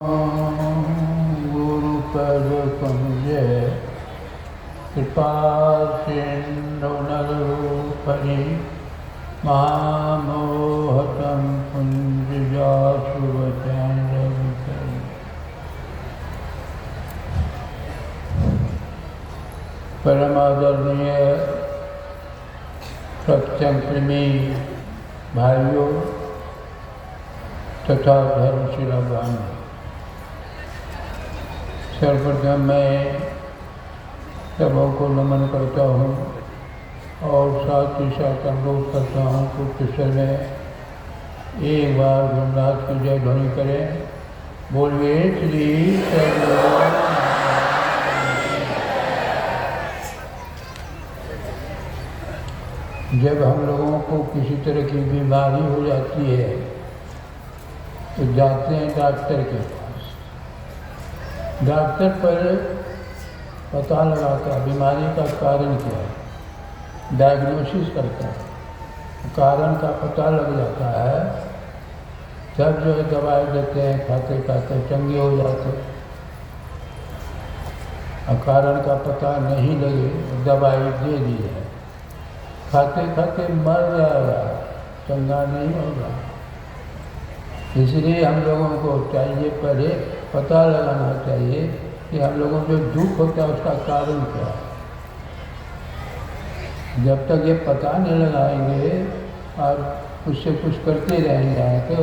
गुरु पद कुंजे कृपा सिंधु नरूपरि महामोहतम कुंज जासु वचन परम आदरणीय सत्संग प्रेमी भाइयों तथा धर्मशिला बहनों, सर्वप्रथम मैं सबों को नमन करता हूँ और साथ ही साथ अनुरोध करता हूँ कि कुछ समय एक बार गुरुनाथ की जय ध्वनि करें। बोलिए श्री सद्गुरु। जब हम लोगों को किसी तरह की बीमारी हो जाती है तो जाते हैं डॉक्टर के पास। डॉक्टर पर पता लगाता है बीमारी का कारण क्या है, डायग्नोसिस करता है, कारण का पता लग जाता है, तब जो है दवाई देते हैं, खाते खाते चंगे हो जाते। और कारण का पता नहीं लगे दवाई दे दी है, खाते खाते मर जाएगा, चंगा नहीं होगा। इसलिए हम लोगों को चाहिए पहले पता लगाना चाहिए कि हम लोगों को जो दुख होता है उसका कारण क्या है। जब तक ये पता नहीं लगाएंगे और उससे कुछ करते रहेंगे तो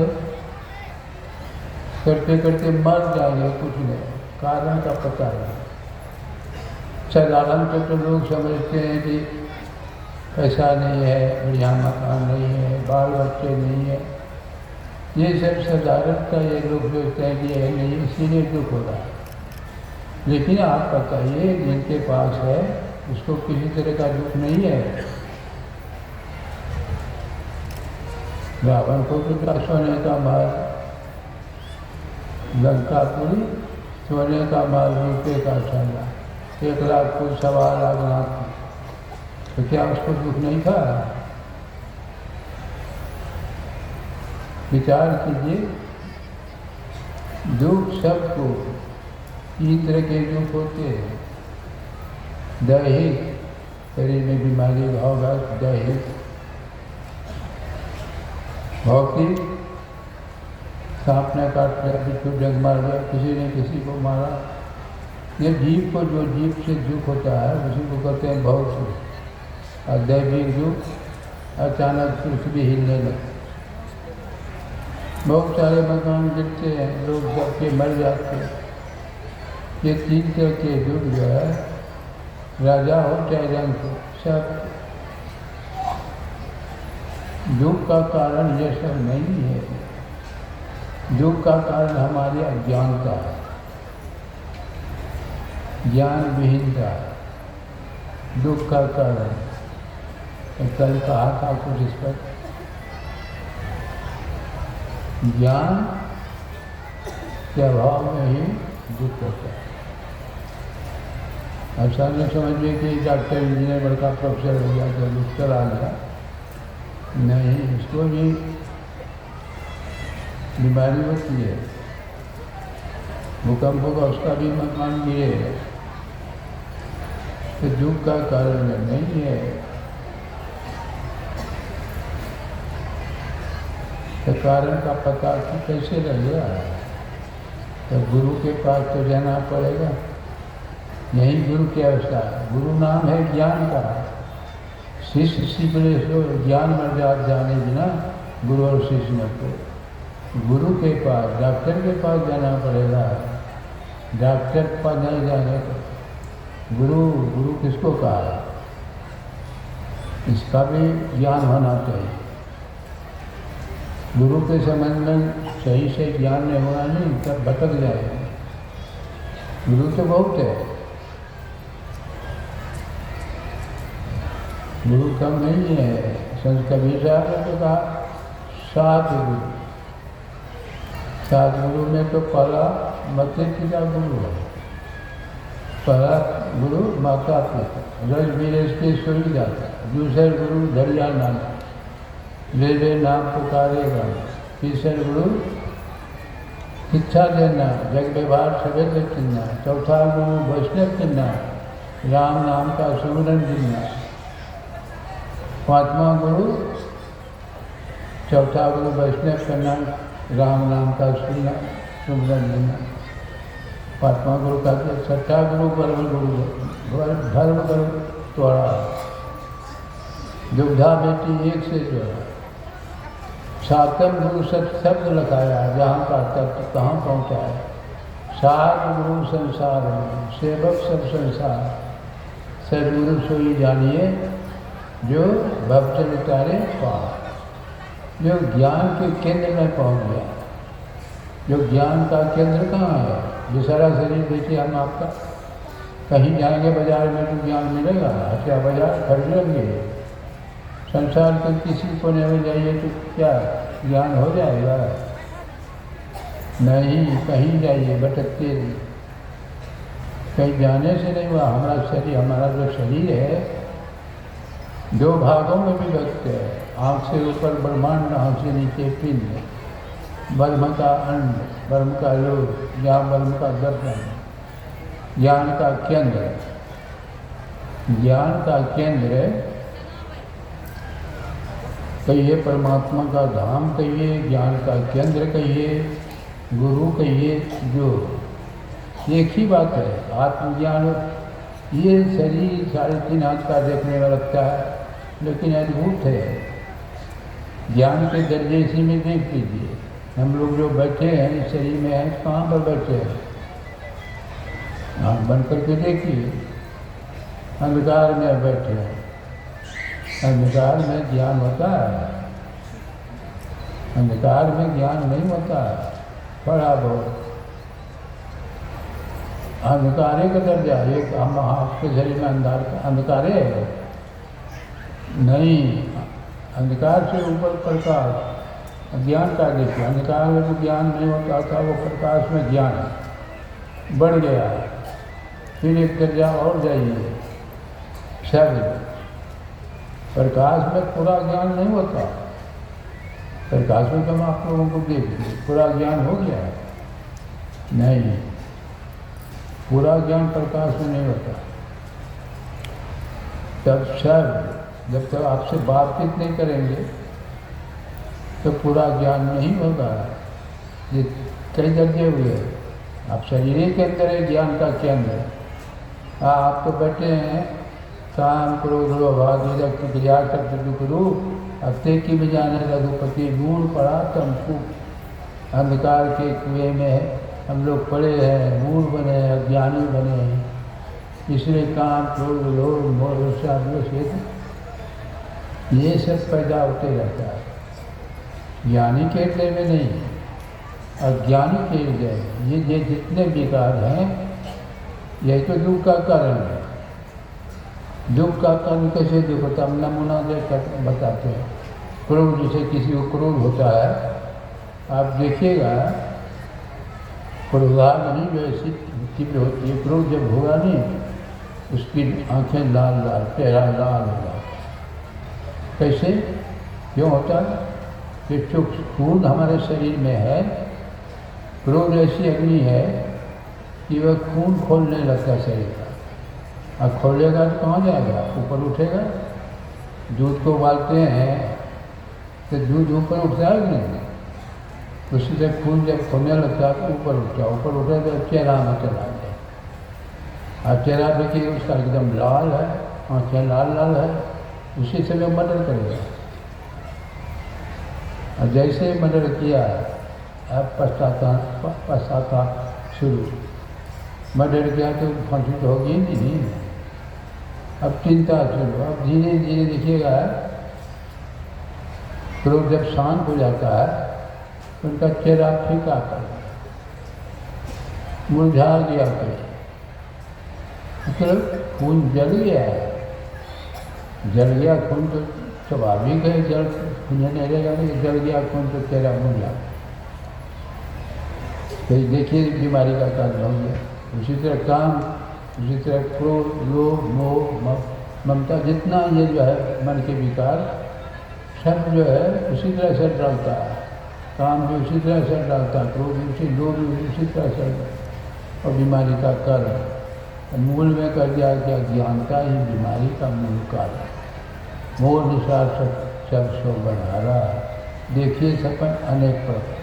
करते करते मर जाएंगे, कुछ नहीं, कारण का पता नहीं। साधारण तो लोग समझते हैं कि पैसा नहीं है, बढ़िया मकान नहीं है, बाल बच्चे नहीं है, ये सब साधारणता ये लोग सोचते हैं कि ये नहीं, इसीलिए दुख हो रहा है। लेकिन आप बताइए जिनके पास है उसको किसी तरह का दुख नहीं है। रावण को तो क्या सोने का माल, लंकापुरी सोने का माल, रुपये का छाला, 1 लाख को 1.25 लाख, तो क्या उसको दुख नहीं था? विचार कीजिए, दुख सबको 3 तरह के दुख होते हैं। दैहिक, शरीर में बीमारी होगा, दैहिक। भौतिक, सांप ने काट लिया, बिच्छू डंक मार दिया, किसी ने किसी को मारा। ये जीव को, जो जीव से दुख होता है उसी को कहते हैं भौतिक। और दैविक दुख अचानक कुछ भी हिलने लगता, बहुत सारे मकान गिरते हैं, लोग सबके मर जाते हैं। ये 3 तरह के दुख जो है, राजा हो चाहे रंग हो, सब दुख का कारण ये सब नहीं है। दुख का कारण हमारी अज्ञानता है, ज्ञान विहीनता है दुख का कारण। कल कहा था कुछ इस पर, ज्ञान के अभाव में ही दुख होता है। ऐसा नहीं समझिए कि डॉक्टर इंजीनियर बड़का प्रोफेसर हो गया तो दुख चला गया, नहीं, इसको भी बीमारी होती है। भूकंप होगा, उसका भी मकान गिरेगा, तो दुख का कारण नहीं है। तो कारण का पता कैसे लगेगा? तो गुरु के पास तो जाना पड़ेगा। यही गुरु की अवस्था है। गुरु नाम है ज्ञान का। शिष्य सीखने से ज्ञान मर जाने बिना गुरु और शिष्य मत को। गुरु के पास, डॉक्टर के पास जाना पड़ेगा। डॉक्टर के पास नहीं जाने तो गुरु, गुरु किसको कहा? इसका भी ज्ञान होना चाहिए। गुरु के संबंध में सही से ज्ञान नहीं होगा, नहीं तब भटक जाएगा। गुरु तो बहुत है, गुरु कम नहीं है। संत कबीर साहब ने तो कहा 7 गुरु। 7 गुरु में तो पहला माता पिता गुरु है। पहला गुरु माता पिता, रज बीरज के सोई जाता। दूसरा गुरु धरिया नाम, ले नाम पुकारेगा। तीसरा गुरु शिक्षा देना, जग व्यवहार सवेरे चुनना, चौथा गुरु वैष्णव चुनना, राम नाम का सुमिरन गिनना, पांचवा गुरु, चौथा गुरु वैष्णव करना, राम नाम का सुमिरन गिनना, पांचवा गुरु का, छठा गुरु परम गुरु, धर्म गुरु तोड़ा, दुग्धा बेटी एक से जोड़ा, सातम गुरु शब्द लगाया, जहाँ का तत्व कहाँ पहुँचा है, सात गुरु संसार में, सेवक सब संसार, सदगुरु सोई जानिए जो भक्तन उतारे पार, जो ज्ञान के केंद्र में पहुँच गया। जो ज्ञान का केंद्र कहाँ है? ये सारा शरीर देखिए हम आपका, कहीं जाएंगे बाजार में तो ज्ञान मिलेगा, अच्छा बाजार खरीद लेंगे, संसार के किसी कोने में जाइए तो क्या ज्ञान हो जाएगा? नहीं, कहीं जाइए भटकते, कहीं जाने से नहीं हुआ। हमारा शरीर, हमारा जो शरीर है दो भागों में विभक्त है, आँख से ऊपर ब्रह्मांड, आँख से नीचे पिंड, ब्रह्म का अंड, ब्रह्म का योग, जहाँ ब्रह्म का दर्शन, ज्ञान का केंद्र, ज्ञान का केंद्र कहिए, परमात्मा का धाम कहिए, ज्ञान का केंद्र कहिए, गुरु कहिए, जो एक ही बात है। आत्मज्ञान, ये शरीर 3.5 हाथ का देखने में लगता है, लेकिन अद्भुत है। ज्ञान के दर्जे इसी में देख लीजिए, हम लोग जो बैठे हैं इस शरीर में हैं, कहाँ पर बैठे हैं? आँख बंद करके देखिए, अंधकार में बैठे हैं। अंधकार में ज्ञान होता है? अंधकार में ज्ञान नहीं होता है, बड़ा बहुत अंधकारे का दर्जा। एक हम आपके शरीर में अंधकारे है नहीं, अंधकार से ऊपर प्रकाश, ज्ञान का देखिए। अंधकार में जो ज्ञान नहीं होता था, वो प्रकाश में ज्ञान बढ़ गया। फिर एक दर्जा और जाइए, शब्द, प्रकाश में पूरा ज्ञान नहीं होता। प्रकाश में तो हम आप लोगों को देख लीजिए, पूरा ज्ञान हो गया? नहीं, पूरा ज्ञान प्रकाश में नहीं होता। तब शब्द, जब तक आपसे बातचीत नहीं करेंगे तो पूरा ज्ञान नहीं होगा। ये कई दर्जे हुए, आप शरीर के अंदर है ज्ञान का केंद्र। आप तो बैठे हैं, काम क्रोध लोभ आदि क्रिया शब्द दुख रूप, अत्ते की बजाने रघुपति गुण पड़ा तमकू। अंधकार के कुएं में हम लोग पड़े हैं, मूढ़ बने हैं, अज्ञानी बने हैं, इसलिए काम क्रोध लोभ मोह ईर्ष्या ये सब पैदा होते रहता है। ज्ञानी के हृदय में नहीं, अज्ञानी के हृदय ये जितने विकार हैं, यही तो दुख का कारण है। दुख का कारण कैसे दुख होता है? नमूना देकर बताते हैं। क्रोध, जैसे किसी को क्रोध होता है, आप देखिएगा क्रोधाग्नि जो ऐसी तीव्र होती है, क्रोध जब होगा नहीं, उसकी आंखें लाल लाल, चेहरा लाल होगा। कैसे, क्यों होता है? कि जो खून हमारे शरीर में है, क्रोध ऐसी अग्नि है कि वह खून खोलने लगता है शरीर का। अब खोलेगा तो कहाँ जाएगा? ऊपर उठेगा। दूध को उबालते हैं तो दूध ऊपर उठता है कि नहीं? उसी से खून जब खोलने लगता है तो ऊपर उठा, ऊपर उठे तो चेहरा में चला जाए। अब चेहरा देखिए उसका एकदम लाल है, आँखें लाल लाल है, उसी से वो मर्डर करेगा। और जैसे मर्डर किया, अब पश्चाताप शुरू। मर्डर किया तो फांसी तो होगी नहीं, अब चिंता शुरू। अब धीरे धीरे देखिएगा, क्रोध जब शांत हो जाता है तो उनका चेहरा फीका कर मुरझा गया, मतलब खून जल गया है। जल गया खून तो स्वाभाविक है, जल खून नहीं रहेगा, नहीं जल गया खून तो चेहरा मुरझा। तो देखिए बीमारी का कारण हो गया। उसी तरह काम, उसी तरह क्रोध लोभ मोह ममता, जितना ये जो है मन के विकार सब जो है उसी तरह से डरता है। काम भी उसी तरह असर डालता है, क्रोध भी उसी तरह असर डालता और बीमारी का कारण। मूल में कर दिया कि अज्ञानता ही बीमारी का मूल कारण। मोह निसार सब सो बढ़ारा, देखिए सपन अनेक प्रकार।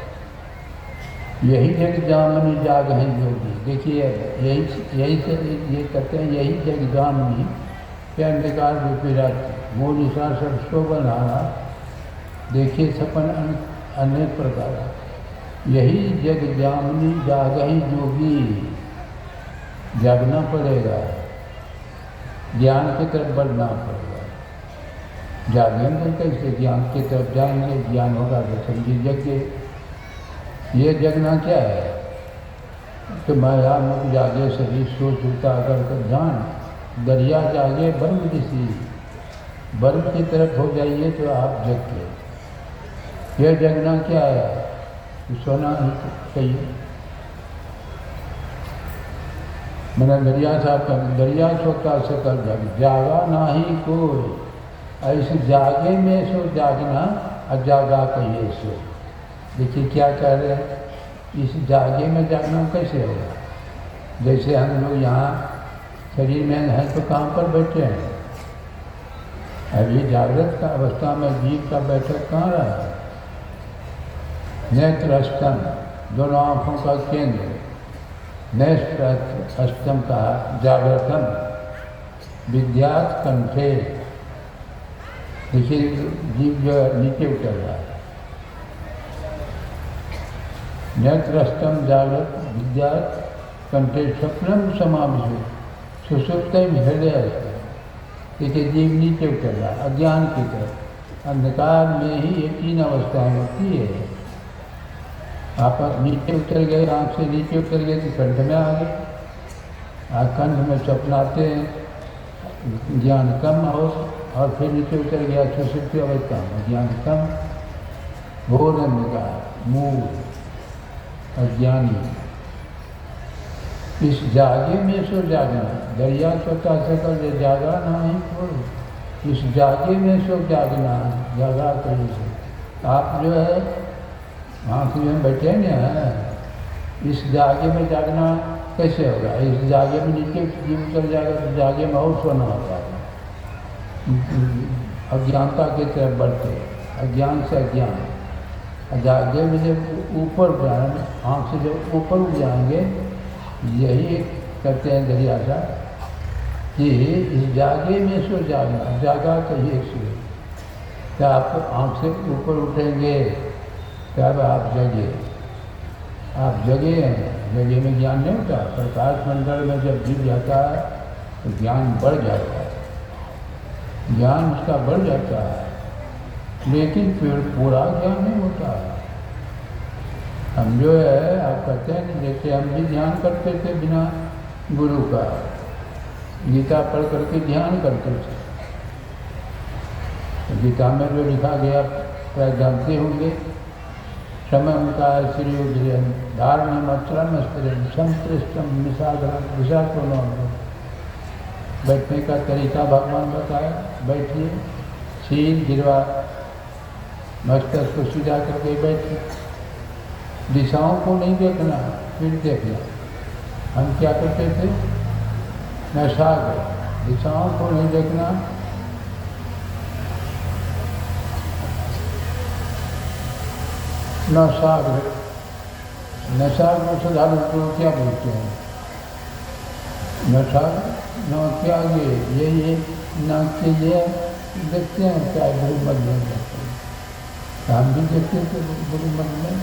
यही जग जामनी जाग है योगी। देखिए यही से ये कहते हैं, यही जग जामनी के अंधकार विपरीत मोह निसार सब सो बढ़ारा, देखिए सपन अनेक प्रकार। यही जग जामनी जाग ही योगी। जागना पड़ेगा, ज्ञान की तरफ बढ़ना पड़ेगा। जागेंगे कैसे? ज्ञान की तरफ जाएंगे, ज्ञान होगा तो समझी जगे। ये जगना क्या है कि माया मुख जागे शरीर सोच उठा कर जान, दरिया जागे बर्फ दिसी। बर्फ की तरफ हो जाइए तो आप जग गए। यह जगना क्या है? सोना ही चाहिए। मैंने दरिया साहब का दरिया सोता से कर जागा ना ही कोई। ऐसे जागे में सो जागना और जागा कहिए सो। देखिए क्या कह रहे हैं, इस जागे में जागना कैसे होगा? जैसे हम लोग यहाँ शरीर में हैं तो कहाँ पर बैठे हैं? अभी जागृत का अवस्था में जीव का बैठक कहाँ रहा है? नेत्र अष्टम, दोनों आँखों का केंद्र। नेत्र अष्टम का जागृतम, विद्यात कंठे। देखिए जीव जो नीचे उतर रहा है। नेत्रस्तम जागृत विद्यात कंठे स्वप्नम समाविशो सुसुप्तम हृदय। देखिए जीव नीचे उतर रहा है अज्ञान की तरफ। अंधकार में ही ये तीन अवस्थाएं होती है। आप नीचे उतर गए, आँख से नीचे उतर गए तो कंठ में आ गए। कंठ में स्वप्नाते हैं, ज्ञान कम और फिर नीचे उतर गया सुसुप्ति अवस्था में, ज्ञान कम। घोर अंधकार, मूढ़ अज्ञानी। इस जागे में सो जागना, दरिया सोता से कर जागा ना ही कोई। इस जागे में सो जागना, जागा कहीं से। आप जो है आँख में बैठे ना, इस जागे में जागना कैसे होगा? इस जागे में नीचे जीव उतर जाएगा तो जागे में और सोना होता है। अज्ञानता की तरफ बढ़ते, अज्ञान से अज्ञान। जागे में जब ऊपर जाएंगे, आँख से जब ऊपर उठ जाएंगे, यही कहते हैं दरिया सा कि इस जागे में सो जागना, जागा कहिए सो। क्या आप आँख से ऊपर उठेंगे तब आप जगे। आप जगे हैं, जगे में ज्ञान नहीं होता। प्रकाश मंडल में जब जीव जाता है तो ज्ञान बढ़ जाता है, ज्ञान उसका बढ़ जाता है, लेकिन फिर पूरा ज्ञान नहीं होता है। हम जो है आप कहते हैं जैसे हम भी ध्यान करते थे बिना गुरु का, गीता पढ़ करके ध्यान करते थे। तो गीता में जो लिखा गया प्राय जानते होंगे, समम का श्रीयुद्ध धारण मत्रम स्त्रीम संतृष्टम विषाद। बैठने का तरीका भगवान बताया। बैठिए, सील गिरवा, मस्तक को सीधा करके बैठिए। दिशाओं को नहीं देखना, फिर देखना। हम क्या करते थे? नशा गए, दिशाओं को नहीं देखना। नशाग्र, नशाग्र साधारण लोग क्या बोलते हैं? नशाग्र नाक के आगे ये नाक के लिए देखते हैं क्या गुरु मत में जाते हैं। हम भी देखते थे गुरु मत में,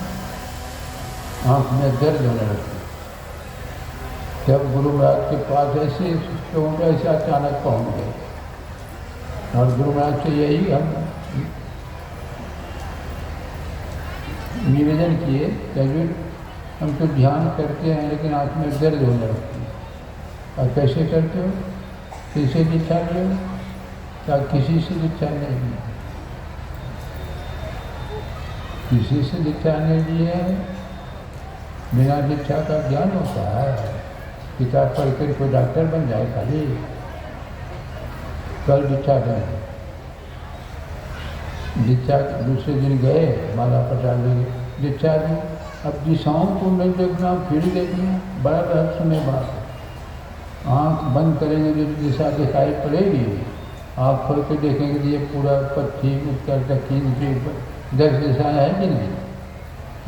आँख में दर्द होने लगती। जब गुरु महाराज के पास ऐसे तो ऐसे अचानक पहुँच गए और गुरु महाराज से यही हम निवेदन किए कि हम तो ध्यान करते हैं लेकिन आँख में दर्द होने लगती है। और कैसे करते हो? किसे दीक्षा लियो? क्या किसी से दीक्षा नहीं ली? किसी से दीक्षा नहीं लिए, बिना दीक्षा का ज्ञान होता है। किताब पढ़ कर कोई डॉक्टर बन जाए खाली, कल दीक्षा दें। दीक्षा दूसरे दिन गए, माला पटा ली, दीक्षा दी। अब दिशाओं को नहीं देखना, फिर देखना, बड़ा रहस्यमय बात है। आँख बंद करेंगे जो दिशा दिखाई पड़ेगी, आँख खोल के देखेंगे तो ये पूरा पश्चिम उत्तर दक्षिण के ऊपर 10 दिशाएँ हैं कि नहीं?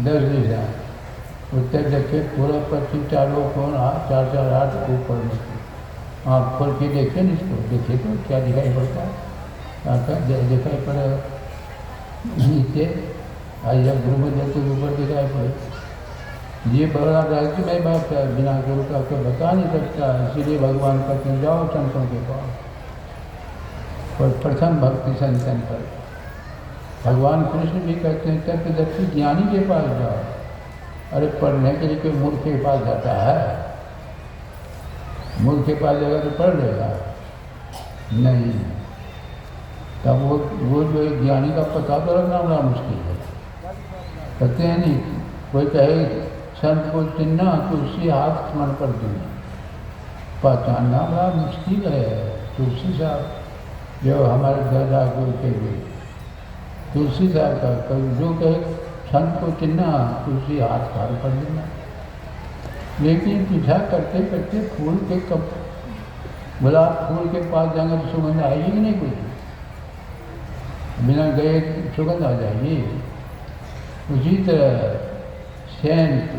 10 दिशाएँ, उत्तर दक्षिण पूरा पश्चिम, चारों कोण 4-4 8 ऊपर में। आँख खोल के देखिए न इसको, देखिए तो क्या दिखाई पड़ता है? आँख दिखाई पड़ेगा नीचे, आज जब गुरु में देते ऊपर दिखाई पड़े। ये बड़ा रहस्यमय बात है, बिना गुरु का कोई बता नहीं सकता। इसीलिए भगवान कहते हैं जाओ संतों के पास, और प्रथम भक्ति संतन पर। भगवान कृष्ण भी कहते हैं तत्वदर्शी ज्ञानी के पास जाओ। अरे पढ़ने के लिए कोई मूर्ख के पास जाता है? मूर्ख के पास जाएगा तो पढ़ लेगा नहीं। तब वो जो एक ज्ञानी का पता तो रखना बड़ा मुश्किल है। कहते हैं नहीं, कोई कहे संत को चिन्हना तुलसी हाथ स्मरण पर देना, पहचानना बड़ा मुश्किल है। तुलसी साहब जो हमारे दादा गुरु के भी, तुलसी साहब का जो कहे संत को चिन्हना तुलसी हाथ पार कर देना। लेकिन पीछा करते करते फूल के कब गुलाब फूल के पास जाएंगे तो सुगंध आएगी कि नहीं? कुछ बिना गए सुगंध आ जाएगी। उसी तरह सेंट,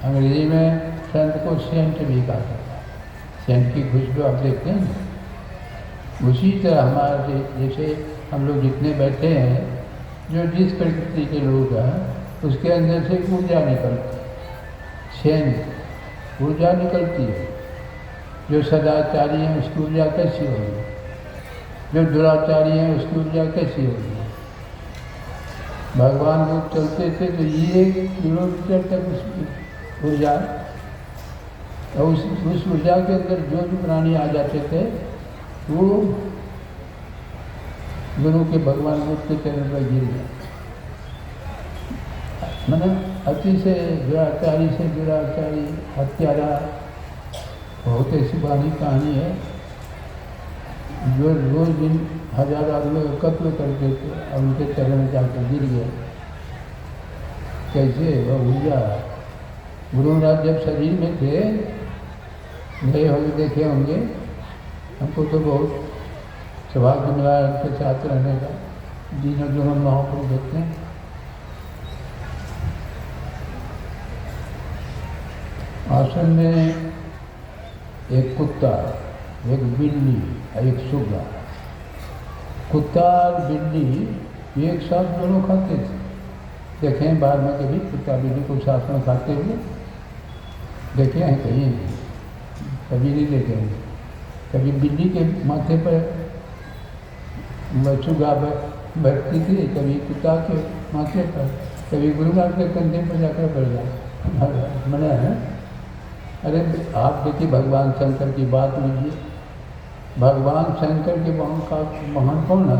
अंग्रेजी में संत को सेंट भी कहा जाता है। सेंट की खुशबू आप देखते हैं ना, उसी तरह हमारे जैसे हम लोग जितने बैठे हैं, जो जिस प्रकृति के लोग हैं उसके अंदर से ऊर्जा निकलती है, सेंट ऊर्जा निकलती है। जो सदाचारी हैं उसकी ऊर्जा कैसी होगी, जो दुराचारी हैं उसकी ऊर्जा कैसी होगी। भगवान लोग चलते थे तो ये किलोमीटर तक उसकी ऊर्जा, और उस ऊर्जा के अंदर जो भी प्राणी आ जाते थे वो गुरु के भगवान रूप के चरण पर गिर गया। मतलब अति से दुराचारी हत्यारा, बहुत ऐसी पुरानी कहानी है। जो रोज दिन हजारों आदमी को कत्ल करते थे और उनके चरण में जाकर गिर गए। कैसे वह ऊर्जा, गुरु महाराज जब शरीर में थे, गए होंगे, देखे होंगे। हमको तो बहुत सौभाग्य मिला उनके साथ रहने का। दोनों महापुरुष देखते हैं। आश्रम में एक कुत्ता, एक बिल्ली और एक सुग्गा। कुत्ता और बिल्ली एक साथ दोनों खाते थे। देखें बाद में कभी कुत्ता बिल्ली को साथ में खाते हुए देखे हैं कहीं? कभी नहीं देखे हैं। कभी बिल्ली के माथे पर सुग्गा बैठती थी, कभी कुत्ता के माथे पर, कभी गुरुनाथ के कंधे पर जाकर बैठ जाए। मना है। अरे आप देखिए भगवान शंकर की बात लीजिए। भगवान शंकर के महान कौन है?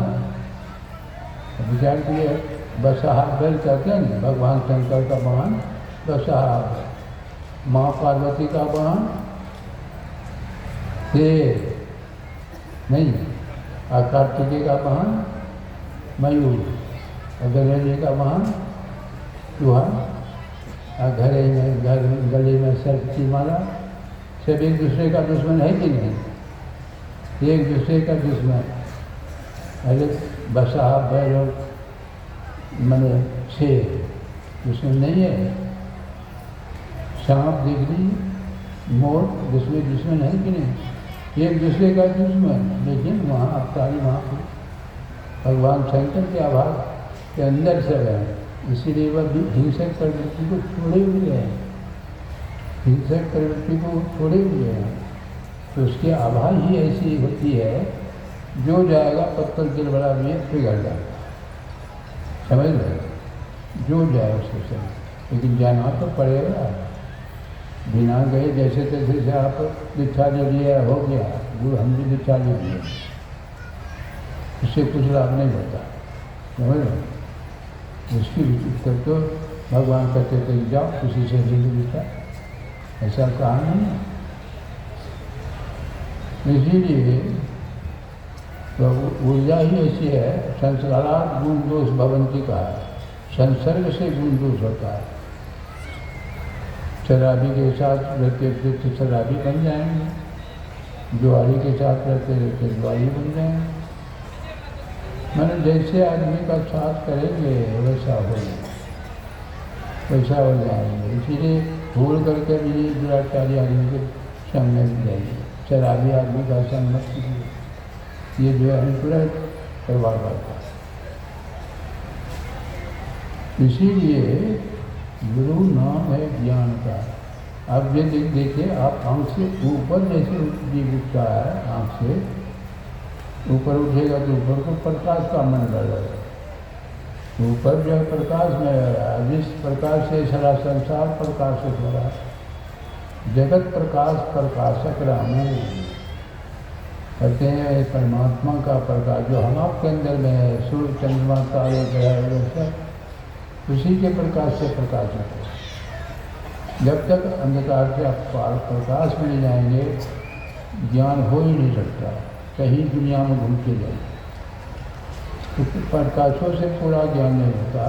विचार किए, बसहा बैल कहते हैं ना, भगवान शंकर का महान बसहा, माँ पार्वती का महान शेर नहीं, और कार्तिकेय का महान मयूर, और गणेश का महान चूहा, और गले में सर्प की माला। सब एक दूसरे का दुश्मन है कि नहीं? एक दूसरे का दुश्मन। अरे बसा बैल और मैंने शेर दुश्मन नहीं है। सांप दिखली मोर दुश्मन है कि नहीं? एक दूसरे का दुश्मन। लेकिन वहाँ अवतारी महापुरुष भगवान शंकर के आभार के अंदर से है। इसीलिए वह हिंसक प्रवृत्ति को छोड़े हुए हैं, हिंसक प्रवृत्ति को छोड़े हुए हैं। तो उसकी आभा ही ऐसी होती है, जो जाएगा पत्थर दिल बड़ा भी पिघल जाएगा, समझ रहे? जो जाए उसके संग, लेकिन जाना तो पड़ेगा। बिना गए जैसे तैसे से आप दीक्षा ले लिया, हो गया गुरु, हम भी दीक्षा ले लिए, उससे कुछ लाभ नहीं होता, समझ रहे? उसकी उत्तर तो भगवान कहते थे जाओ किसी से ले लीजिए, ऐसा कहा नहीं है। इसीलिए तो ऊर्जा ही ऐसी है, संस्कारात् गुण दोष भवन्ति कहा है। संसर्ग से गुण दोष होता है। शराबी के साथ रहते रहते शराबी बन जाएंगे, जुआरी के साथ रहते रहते जुआरी बन जाएंगे। मैंने जैसे आदमी का साथ करेंगे वैसा हो जाएंगे। इसीलिए भूल करके भी दुराचारी आदमी के संग में जाइए, शराबी आदमी का संग मत कीजिए, ये जो है पूरा करवा करता है। इसीलिए गुरु नाम है ज्ञान का। अब ये देखिए, आप आँख से ऊपर जैसे जीव उठता है, आँख से ऊपर उठेगा तो ऊपर को प्रकाश का मंडल है, ऊपर जो है प्रकाश में है। जिस प्रकाश से सारा संसार प्रकाशित हो रहा है, जगत प्रकाश प्रकाशक रामू कहते हैं। परमात्मा का प्रकाश जो हम आपके अंदर में है, सूर्य चंद्रमा तारे ग्रह उसी के प्रकाश से प्रकाशित है। जब तक अंधकार से आप प्रकाश में नहीं जाएंगे, ज्ञान हो ही नहीं सकता। कहीं दुनिया में घूम के जाएंगे तो प्रकाशों से पूरा ज्ञान नहीं होता।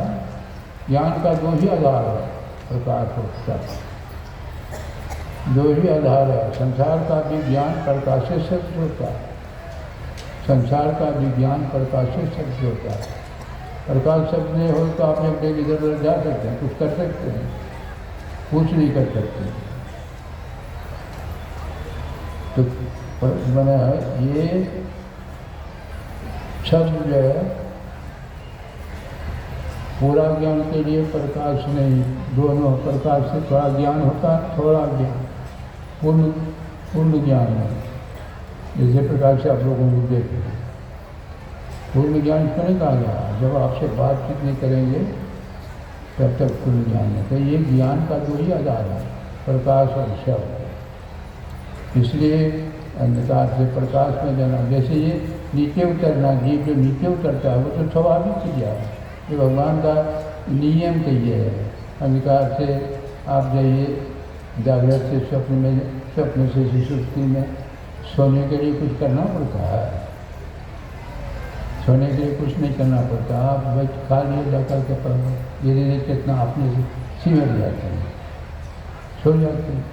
ज्ञान का दो ही आधार है, प्रकाश होता है, दो ही आधार है। संसार का भी ज्ञान प्रकाश से सत्य होता है, संसार का भी ज्ञान प्रकाश से सत्य होता है। प्रकाश शब्द नहीं हो तो आप जब इधर उधर जा सकते हैं, कुछ कर सकते हैं, कुछ नहीं कर सकते। तो मैंने ये शब्द जो है पूरा ज्ञान के लिए प्रकाश नहीं, दोनों प्रकाश से थोड़ा ज्ञान होता है, थोड़ा ज्ञान पूर्ण ज्ञान है। जैसे प्रकार से आप लोगों को देखते हैं, पूर्ण ज्ञान क्यों नहीं कहा गया? जब आपसे बातचीत नहीं करेंगे तब तक पूर्ण ज्ञान है। तो ये ज्ञान का जो ही आधार है, प्रकाश और शब्द। इसलिए अंधकार से प्रकाश में जाना, जैसे ये नीचे उतरना, जीव जो नीचे उतरता है वो तो स्वाभाविक क्रिया है, ये भगवान का नियम कहिए है। अंधकार से आप जाइए जागृत से स्वप्न में, स्वप्न से सुषुप्ति में। सोने के लिए कुछ करना पड़ता है, सोने के लिए कुछ नहीं करना पड़ता। आप बस खा लिए जाकर के पर धीरे धीरे चेतना अपने से सिमट जाते हैं, सो जाते हैं।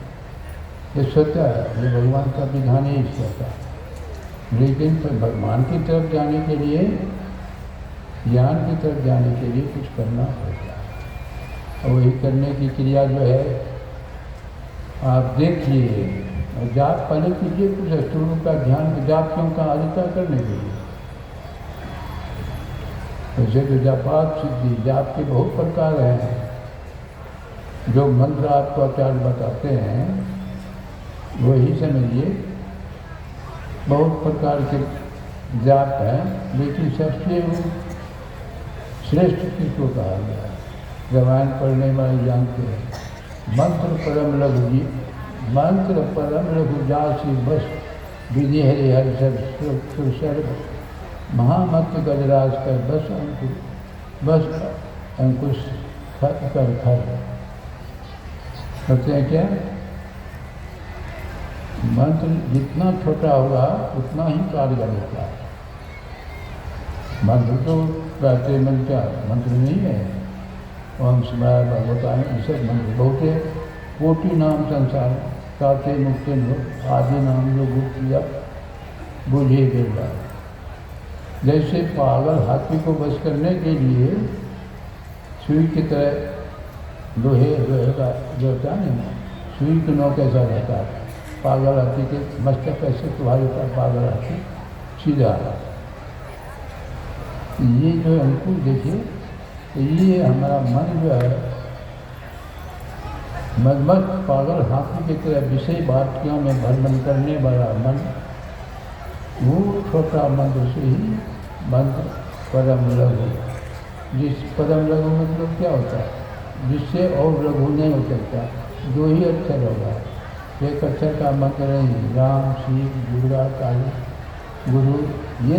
ये सोता है, ये भगवान का विधान ही सोता है। लेकिन भगवान की तरफ जाने के लिए, ज्ञान की तरफ जाने के लिए कुछ करना पड़ता है। और वही करने की क्रिया जो है आप देखिए, जाप पहले कीजिए, कुछ अस्तुरों का ध्यान जाप क्यों का अधिकता करने के लिए। वैसे तो जापात सिद्धि, जाप के बहुत प्रकार हैं। जो मंत्र आपको आचार्य बताते हैं वही समझिए, बहुत प्रकार के जाप हैं, लेकिन सबसे श्रेष्ठ किसको कहा गया है? रामायण पढ़ने वाले जानते हैं, मंत्र परम लघु जी, मंत्र परम लघु जासी बस विधि हरि हरि सब सर्व महामत गजराज कर बस अंकुश खत कर खर। कहते हैं क्या? मंत्र जितना छोटा होगा उतना ही कारगर होता है। मंत्र तो गायत्री मंत्र मंत्र नहीं है, ओम शिवाय भगवताय, ऐसे मंत्र बहुत है। कोटि नाम संसार काते मुक्ति आदि नाम जो गुप्त या बुझे देगा। जैसे पागल हाथी को बस करने के लिए सुई की तरह लोहे का जो होता है ना, सुई की नोक ऐसा रहता है। पागल हाथी के मस्तक ऐसे तुम्हारे ऊपर पागल हाथी सीधा। ये जो हमको देखिए, तो ये हमारा मन जो है मदमस्त पागल हाथी की तरह विषय बातों में भ्रमण करने वाला मन, वो छोटा मंत्र से ही मंत्र परम लघु। जिस परम लघु मतलब क्या होता है? जिससे और लघु नहीं हो सकता, दो ही अक्षर होगा। एक अक्षर का मंत्र है राम, शिव, दुर्गा, काली, गुरु। ये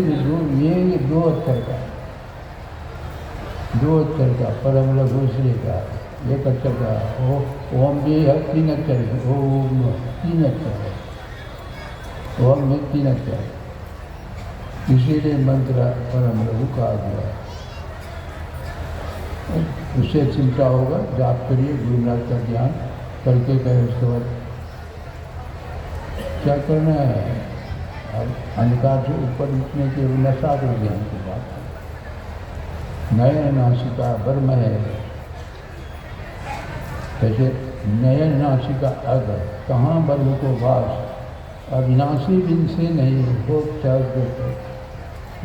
दो अक्षर का, दो अक्षर का परम लघु श्री का, एक अक्षर का ओम भी है, तीन अक्षर है, ओम तीन अक्षर है, ओम में तीन अक्षर। इसीलिए मंत्र परम लघु कहा गया। उससे चिंता होगा, जाप करिए, गुरु महाराज का ज्ञान करके कहे। उसके बाद क्या करना है, अब अंधकार से ऊपर उठने के नशा को ज्ञान की बात है। नयन नासिका ब्रह्म है, जैसे नयन नासिका अग्र, कहाँ ब्रह्म को वास, अविनाशी बिन से नहीं हो चाहे।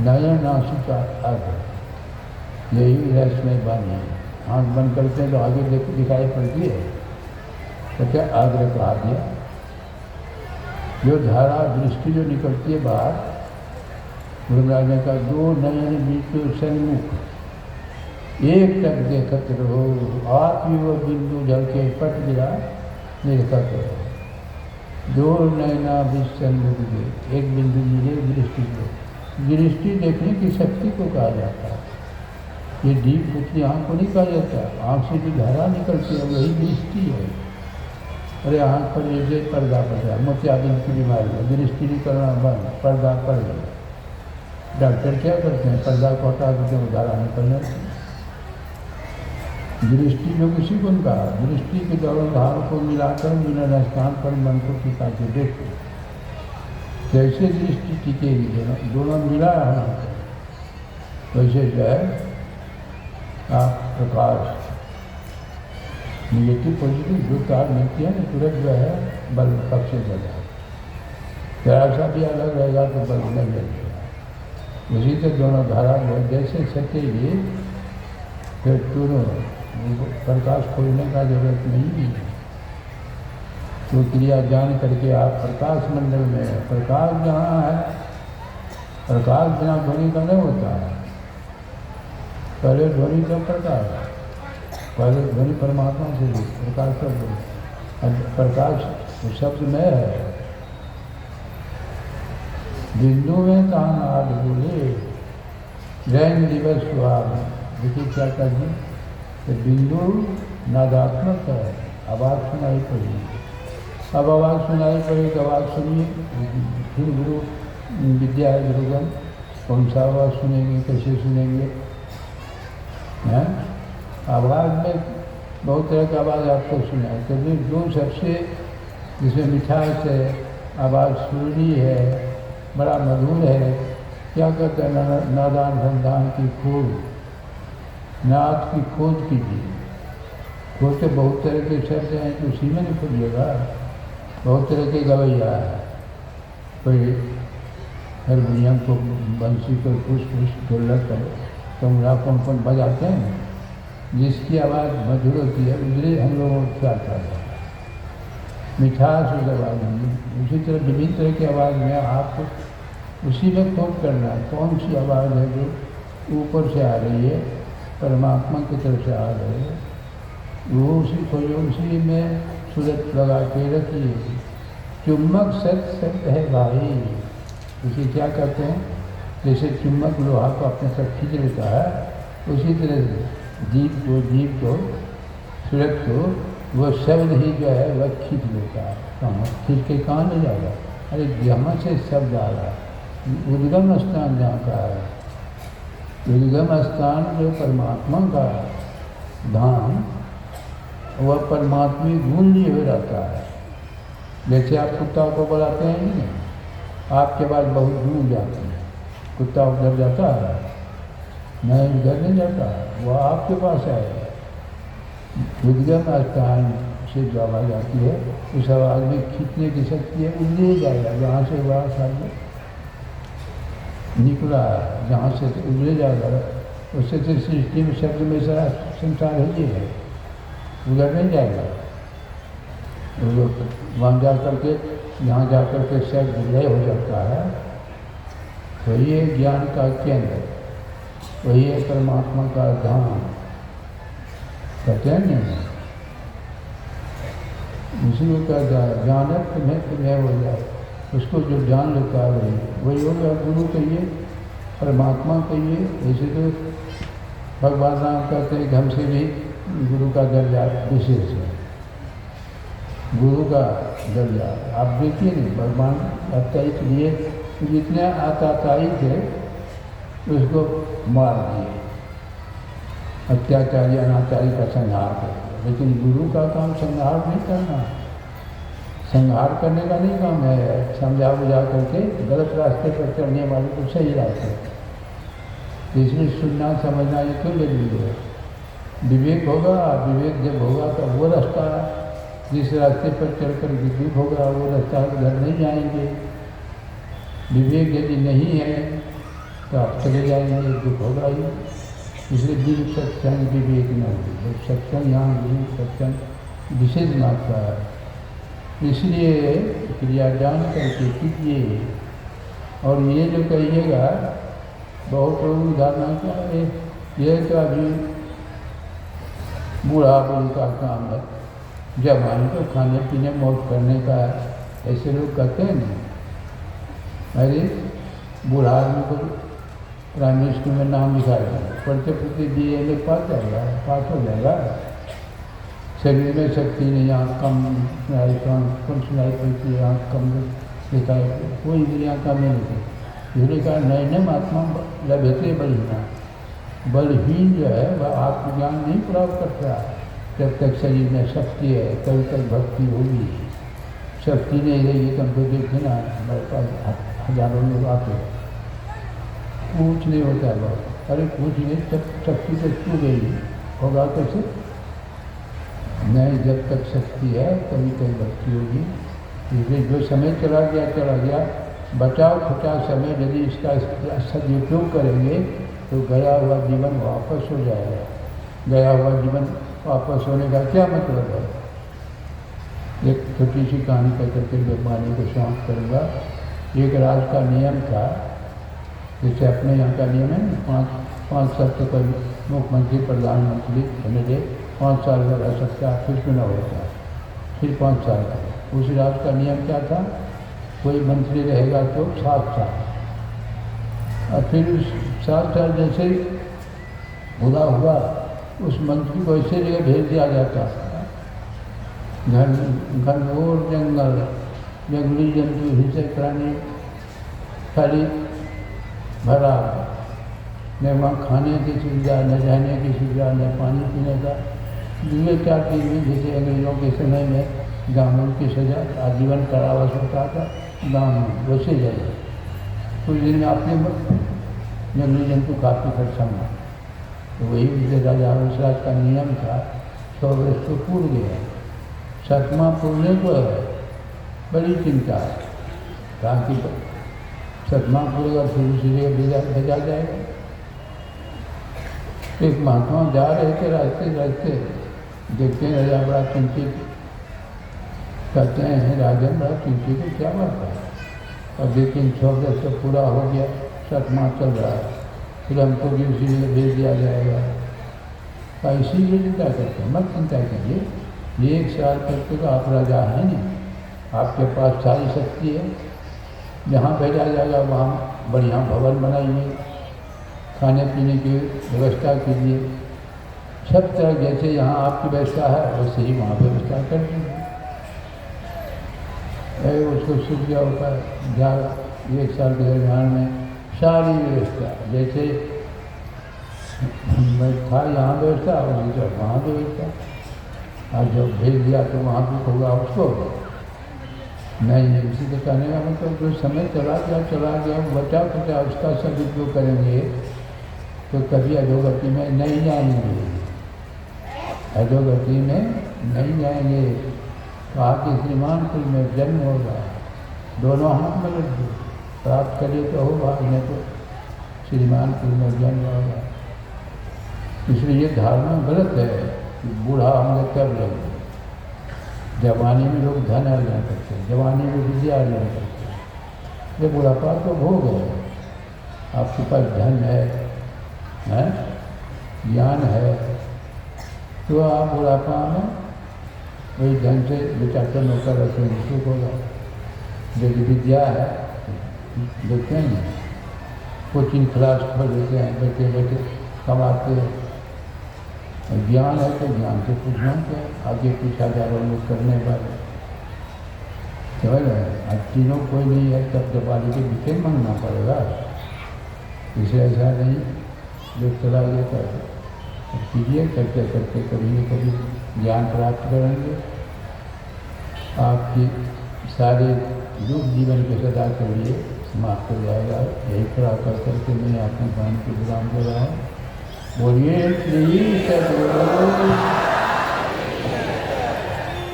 नयन नासिका अग्र, यही रहस्यमय बानी है। आँख बंद करते हैं तो आगे दिखाई पड़ती है, तो क्या आग्रह कहा दिया। जो धारा दृष्टि जो निकलती है बाहर, गुरु महाराज ने कहा, दो नयन बीच सन्मुख एक तक देखत रहो, आप ही वो बिंदु जल के पट गिरा निरखत रहो। दो नैना बीच सन्मुख के, एक बिंदु मिले दृष्टि को। दृष्टि देखने की शक्ति को कहा जाता है। ये दीप बुझती आँख को नहीं कहा जाता। आँख से जो धारा निकलती है वही दृष्टि है। अरे आँख पर जैसे पर्दा पड़ रहा है, मोतियाबिंद की बीमारी है, दृष्टि नहीं करना बंद, पर्दा पड़ गया। डॉक्टर क्या करते हैं, पर्दा को हटा देते हैं, धारा निकलने। दृष्टि जो किसी को कहा, दृष्टि के दोनों धारों को मिलाकर मिलन स्थान पर मन को टिका के देखो, कैसे दृष्टि टिकेगी। दोनों मिला है, वैसे जो है आप प्रकाश निगेटिव पॉजिटिव जो तार मिलती है ना, तुरंत जो है बल्ब पक्ष से चल जाए। जरा सा भी अलग रहेगा तो बल्ब नहीं जलेगा। उसी से दोनों धारा जैसे सकेगी, फिर तुरंत प्रकाश खोलने का जरूरत नहीं है। तो क्रिया जान करके आप प्रकाश मंडल में है। प्रकाश जहाँ है, प्रकाश बिना ध्वनि का नहीं होता है। पहले ध्वनि का प्रकाश, पहले ध्वनि परमात्मा से भी प्रकाश शब्द, प्रकाश शब्द में है। बिंदु में कहाँ नाद बोले, रैन दिवस सुहाग। देखिए क्या करनी, तो बिंदु नादात्मक है, आवाज़ सुनाई पड़ी। अब आवाज़ सुनाई पड़ी तो आवाज़ सुनिए। फिर गुरु विद्या है गुरुगम, कौन सा आवाज़ सुनेंगे, कैसे सुनेंगे। हैं आवाज़ में बहुत तरह की आवाज़ आपको सुनाए, तो जो सबसे जिसमें मिठास है, आवाज़ सुरीली है, बड़ा मधुर है, क्या कहते हैं, नादान संदान की खोज, नाद की खोज कीजिए। खोज तो बहुत तरह के शब्द हैं, तो उसी में नहीं खोजिएगा। बहुत तरह के गवैया है, कोई हारमोनियम को बंसी को पुष्प ढोलक कर तमला कौन बजाते हैं, जिसकी आवाज़ मधुर होती है उधरे हम लोगों को क्या करता है, मिठास उस आवाज़ में। उसी तरह विभिन्न तरह की आवाज़ में आपको उसी में खोज करना है, कौन सी आवाज़ है जो ऊपर से आ रही है, परमात्मा की तरफ से आ रही है, वो उसी खोजो, उसी में सूरत लगा के रखिए। चुम्बक सत्य है भाई, उसे क्या कहते हैं, जैसे चुम्बक लोहा को अपने साथ खींच लेता है, उसी तरह से जीव को सूरत को वो शब्द ही जो है वह खींच लेता है। कहाँ खींच के कहाँ ले जाएगा, अरे यहाँ से शब्द आ रहा है। उद्गम स्थान जहाँ का है, उद्गम स्थान जो परमात्मा का धाम, वह परमात्मी गुण लिए हुए रहता है। जैसे आप कुत्ता को बुलाते हैं नहीं, आपके पास बहुत दूर जाते हैं, कुत्ता उधर जाता है, नहीं उधर नहीं जाता, वह आपके पास है। उद्गम स्थान से जो आवाज़ आती है, उस आवाज़ में खींचने की शक्ति है, उधर जाएगा जहाँ से वह शब्द निकला है, जहाँ से उधर जाएगा। उससे तो सृष्टि में शब्द में सारा संसार ही है, उधर नहीं जाएगा। वहाँ जा करके, यहाँ जा करके शब्द विलय हो जाता है। वही है ज्ञान का केंद्र, वही है परमात्मा का धाम, कहते हैं नहीं। उसी को कहता है जानत तुम्हें हो जाए, उसको जो जान लेता है वही हो गया। गुरु कहिए, परमात्मा कहिए। ऐसे तो भगवान राम कहते हैं कि हमसे भी गुरु का दर्जा विशेष है, गुरु का दर्जा। आप देखिए नहीं, भगवान अत्याई के लिए जितने आताताई थे उसको मार दिए, अत्याचारी अनाचारी का संहार करेगा। लेकिन गुरु का काम संहार नहीं करना, संहार करने का नहीं काम है, समझा बुझा करके गलत रास्ते पर चलने वाले को सही रास्ते। इसलिए सुनना समझना ये क्यों जरूरी है? विवेक होगा, विवेक जब होगा तो वो रास्ता जिस रास्ते पर चलकर विवेक होगा वो रास्ता उधर नहीं जाएंगे। विवेक यदि नहीं है तो आप चले जाएंगे, दुख होगा ही। इसलिए दिन सत्संग विवेक न हो, सत्संग यहाँ गुरु सत्संग विशेष मात्रा है। इसलिए क्रिया जान करके कीजिए। और ये जो कहिएगा बहुत लोग उदाहरण क्या है, ये तो अभी बूढ़ा बुढ़ी का काम है, जवानी को खाने पीने मौज करने का है, ऐसे लोग कहते हैं नहीं। अरे बूढ़ा आदमी को प्राइमरी स्कूल में नाम लिखा जाएगा, पढ़ते पढ़ते BA पास जाएगा, पास हो जाएगा। शरीर में शक्ति नहीं, आँख कम सुनाई, कम सुनाई पड़ती है, आँख कम दिखाई, कोई इंद्रियाँ कम नहीं होती। इसलिए कहा नए नए महात्मा लभ्यते बलहीना, बलहीन जो है वह आत्मज्ञान नहीं प्राप्त करता जब तक शरीर में शक्ति है, तब तक भक्ति होगी। शक्ति नहीं रहेगी तो हमको देखे ना, हमारे पास हजारों लोग आते कुछ नहीं होता है बहुत। अरे कुछ नहीं, जब शक्ति तो छू गई होगा कैसे? नहीं, जब तक शक्ति है तभी तक भक्ति होगी। इसलिए जो समय चला गया, बचाव खुचा समय यदि इसका सदुपयोग करेंगे तो गया हुआ जीवन वापस हो जाएगा। गया हुआ जीवन वापस होने का क्या मतलब है? एक छोटी सी कहानी कह करके वाणी को समाप्त करूँगा। एक राज का नियम था, जैसे अपने यहाँ का नियम है 5 साल तो कोई मुख्यमंत्री प्रधानमंत्री बने दे, 5 साल का रह सकता, फिर चुनाव होता, फिर 5 साल का। उस राज का नियम क्या था? कोई मंत्री रहेगा तो 7 साल, और फिर उस 7 साल जैसे बुरा हुआ उस मंत्री को ऐसे जगह भेज दिया जाता, घनघोर जंगल, जंगली जंतु हिंसे प्राणी खाली भरा, न वहाँ खाने की सुविधा, न रहने की सुविधा, न पानी पीने का। 2-4 चीज़ में जैसे अंग्रेजों के समय में गाँवों की सजा आजीवन कारावास होता था, गाँव में वैसे जाए कुछ दिन में आपने जंगली जंतु काफ़ी खर्चा हुआ। तो वही राजा हंसराज का नियम था, 100 वर्ष तो पूर गया, 7वां पूरने को है, बड़ी चिंता है। कहा कि 7वां पूरेगा फिर उसी जगह भेजा जाएगा। एक महात्मा जा रहे थे, रास्ते देखते हैं राजा बड़ा चिंतित, कहते हैं राजन बड़ा चिंतित है, क्या बात है? और लेकिन 100 वर्ष तो पूरा हो गया, 7वां चल रहा है, फिर हमको भी उसी जगह भेज दिया जाएगा। तो इसीलिए चिंता करते हैं, मत चिंता कीजिए, 1 साल तक तो आप राजा हैं नहीं, आपके पास सारी शक्ति है। जहाँ भेजा जाएगा वहाँ बढ़िया भवन बनाइए, खाने पीने की व्यवस्था कीजिए, सब तरह जैसे यहाँ आपकी व्यवस्था है वैसे ही वहाँ व्यवस्था कर दीजिए। उसको सुख गया होता है, जहाँ 1 साल के दरमियान में सारी व्यवस्था जैसे था यहाँ व्यवस्था उसी तरह वहाँ व्यवस्था, और जब भेज दिया तो वहाँ भी होगा उसको नहीं। इसी के कहने का मतलब जो समय चला गया बचा खुचा उसका सदुपयोग करेंगे तो कभी अधोगति में नहीं जाएंगे, अधोगति में नहीं जाएंगे। तो आपके श्रीमान कुल में जन्म होगा, दोनों हाथ में लड्डू प्राप्त करिए तो होगा, नहीं तो श्रीमान कुल में जन्म होगा। इसलिए ये धारणा गलत है कि बूढ़ा होंगे तब लगे। जवानी में लोग धन अर्जन करते हैं, जवानी में विद्या अर्जन करते हैं, ये बुढ़ापा तो भोग है। आपके पास धन है, ज्ञान है, तो आप बुढ़ापा में वही धन से बेचाकर नौकर रखेंगे, सुख होगा। यदि विद्या है देखते हैं कोचिंग क्लास खोल देते हैं, बैठे बैठे कमाते हैं। ज्ञान है तो ज्ञान से पूछना क्या, आगे पीछा हजारों लोग करने वाले समझ रहे। आज तीनों कोई नहीं है तब दीपावली के पीछे मांगना पड़ेगा। इसे ऐसा नहीं जो चला गया कीजिए, करते करते कभी न कभी ज्ञान प्राप्त करेंगे। आपकी सारे दुख जीवन के सदा के लिए समाप्त हो जाएगा। यही प्राप्त करके मैं अपने ज्ञान को विराम दे रहा हूँ। बोलिए श्री सद्गुरु।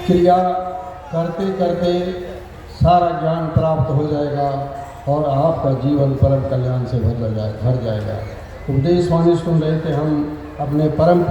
क्रिया करते करते सारा ज्ञान प्राप्त हो जाएगा और आपका जीवन परम कल्याण से भर जाएगा। उपदेश वाणी सुन रहे थे हम अपने परम